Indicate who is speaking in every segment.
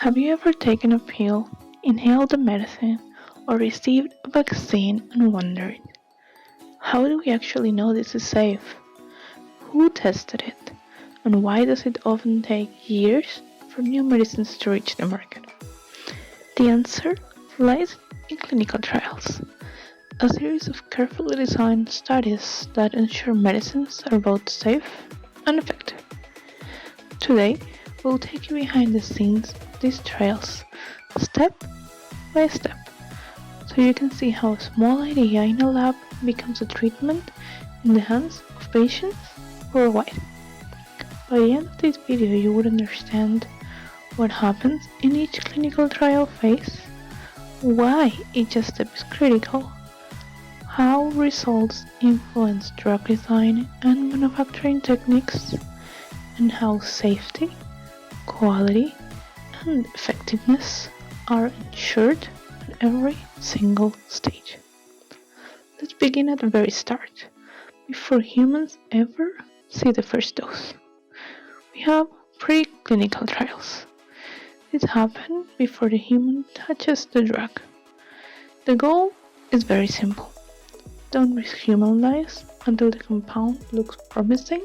Speaker 1: Have you ever taken a pill, inhaled a medicine, or received a vaccine and wondered, how do we actually know this is safe? Who tested it? And why does it often take years for new medicines to reach the market? The answer lies in clinical trials, a series of carefully designed studies that ensure medicines are both safe and effective. Today, we'll take you behind the scenes of these trials, step by step, so you can see how a small idea in a lab becomes a treatment in the hands of patients worldwide. By the end of this video, you would understand what happens in each clinical trial phase, why each step is critical, how results influence drug design and manufacturing techniques, and how safety, quality, and effectiveness are ensured at every single stage. Let's begin at the very start, before humans ever see the first dose. We have preclinical trials. This happens before the human touches the drug. The goal is very simple. Don't risk human lives until the compound looks promising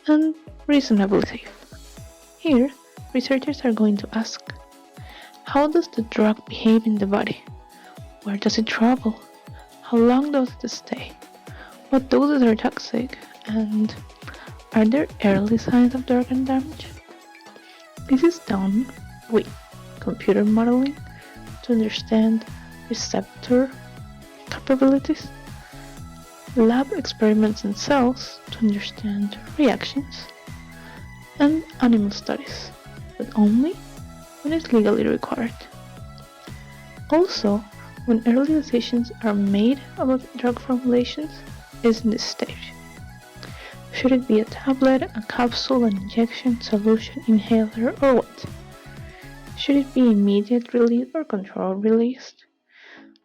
Speaker 1: and reasonably safe. Here, researchers are going to ask, how does the drug behave in the body? Where does it travel? How long does it stay? What doses are toxic? And are there early signs of organ damage? This is done with computer modeling to understand receptor capabilities, lab experiments in cells to understand reactions, and animal studies, but only when it's legally required. Also, when early decisions are made about drug formulations is in this stage. Should it be a tablet, a capsule, an injection, solution, inhaler, or what? Should it be immediate release or controlled release?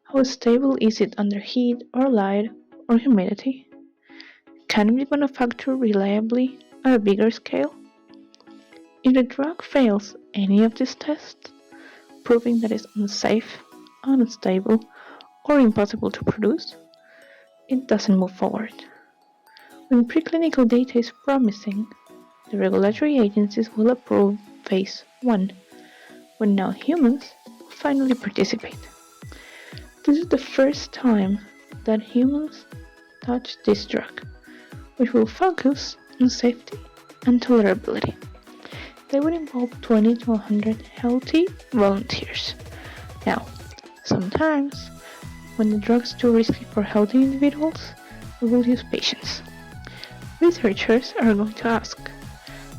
Speaker 1: How stable is it under heat or light or humidity? Can it be manufactured reliably at a bigger scale? If the drug fails any of these tests, proving that it's unsafe, unstable, or impossible to produce, it doesn't move forward. When preclinical data is promising, the regulatory agencies will approve phase 1, when now humans will finally participate. This is the first time that humans touch this drug, which will focus on safety and tolerability. They would involve 20 to 100 healthy volunteers. Now, sometimes, when the drug is too risky for healthy individuals, we will use patients. Researchers are going to ask,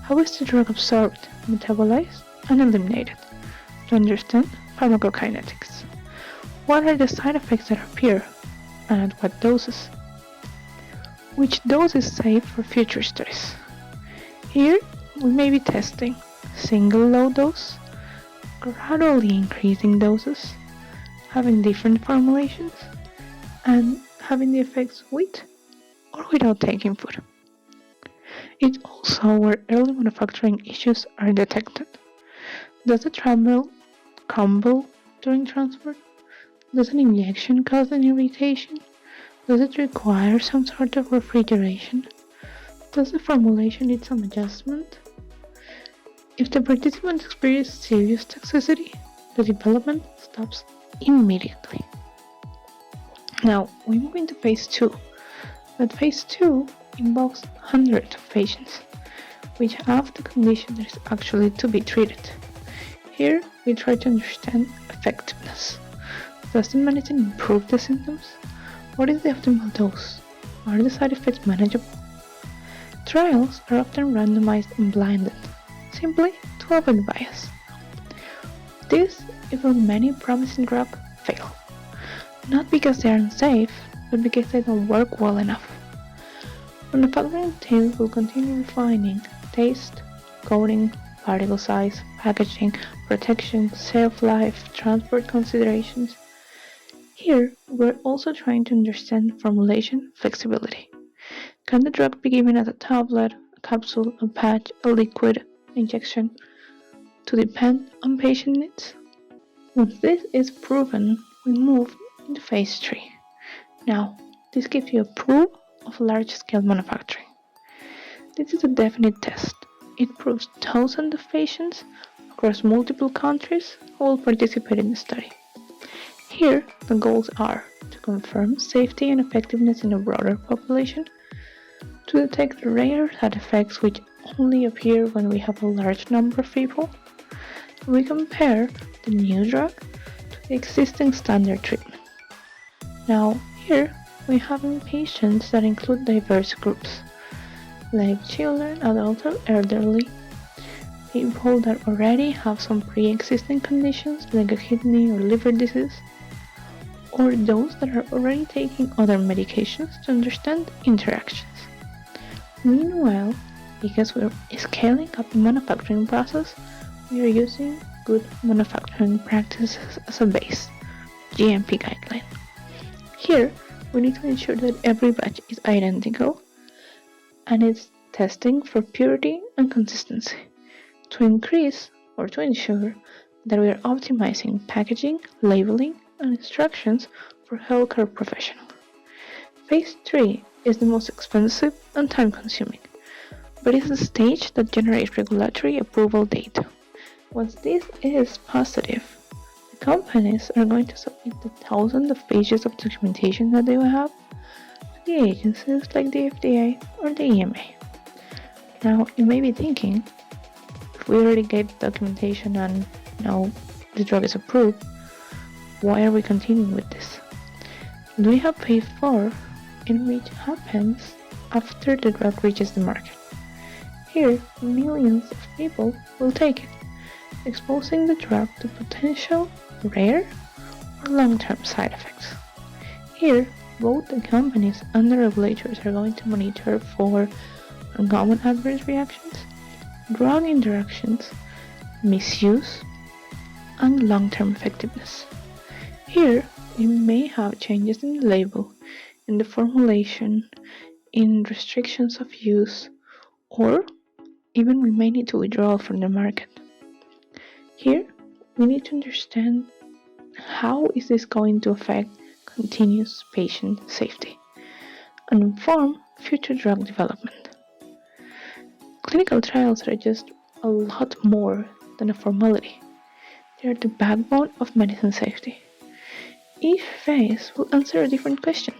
Speaker 1: how is the drug absorbed, metabolized, and eliminated, to understand pharmacokinetics? What are the side effects that appear, and at what doses? Which dose is safe for future studies? Here, we may be testing single low dose, gradually increasing doses, having different formulations, and having the effects with or without taking food. It's also where early manufacturing issues are detected. Does the travel crumble during transport? Does an injection cause an irritation? Does it require some sort of refrigeration? Does the formulation need some adjustment? If the participants experience serious toxicity, the development stops immediately. Now, we move into phase 2, but phase 2 involves hundreds of patients, which have the condition that is actually to be treated. Here, we try to understand effectiveness. Does the medicine improve the symptoms? What is the optimal dose? Are the side effects manageable? Trials are often randomized and blinded, simply to avoid bias. This is where many promising drugs fail, not because they are unsafe, but because they don't work well enough. Manufacturing teams will continue refining taste, coating, particle size, packaging, protection, shelf life, transport considerations. Here, we're also trying to understand formulation flexibility. Can the drug be given as a tablet, a capsule, a patch, a liquid, injection? to depend on patient needs. Once this is proven, we move into phase 3. Now, this gives you a proof of large-scale manufacturing. This is a definite test. It proves thousands of patients across multiple countries who will participate in the study. Here, the goals are to confirm safety and effectiveness in a broader population, to detect rare side effects which only appear when we have a large number of people. We compare the new drug to the existing standard treatment. Now, here we have patients that include diverse groups, like children, adults, and elderly, people that already have some pre-existing conditions like a kidney or liver disease, or those that are already taking other medications to understand interactions. Meanwhile, because we're scaling up the manufacturing process, we are using good manufacturing practices as a base, GMP guideline. Here, we need to ensure that every batch is identical and it's testing for purity and consistency to increase or to ensure that we are optimizing packaging, labeling, and instructions for healthcare professionals. Phase 3 is the most expensive and time-consuming, but it's the stage that generates regulatory approval data. Once this is positive, the companies are going to submit the thousands of pages of documentation that they will have to the agencies like the FDA or the EMA. Now, you may be thinking, if we already gave the documentation and now the drug is approved, why are we continuing with this? We have phase 4, in which happens after the drug reaches the market. Here, millions of people will take it, exposing the drug to potential rare or long-term side effects. Here, both the companies and the regulators are going to monitor for uncommon adverse reactions, drug interactions, misuse, and long-term effectiveness. Here, we may have changes in the label, in the formulation, in restrictions of use, or even we may need to withdraw from the market. Here, we need to understand how is this going to affect continuous patient safety and inform future drug development. Clinical trials are just a lot more than a formality. They are the backbone of medicine safety. Each phase will answer a different question.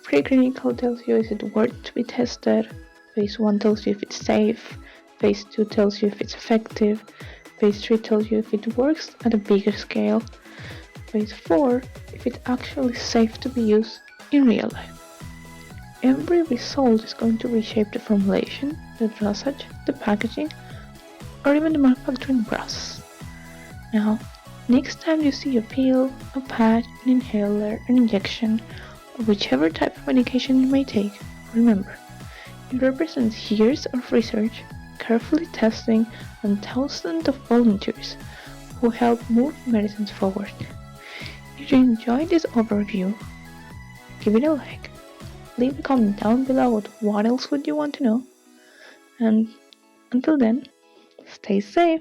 Speaker 1: Preclinical tells you is it worth to be tested, phase 1 tells you if it's safe, phase 2 tells you if it's effective, phase 3 tells you if it works at a bigger scale, phase 4 if it's actually safe to be used in real life. Every result is going to reshape the formulation, the dosage, the packaging, or even the manufacturing process. Now, next time you see a pill, a patch, an inhaler, an injection, or whichever type of medication you may take, remember, it represents years of research, carefully testing, and thousands of volunteers who help move medicines forward. If you enjoyed this overview, give it a like. Leave a comment down below with what else would you want to know. And until then, stay safe.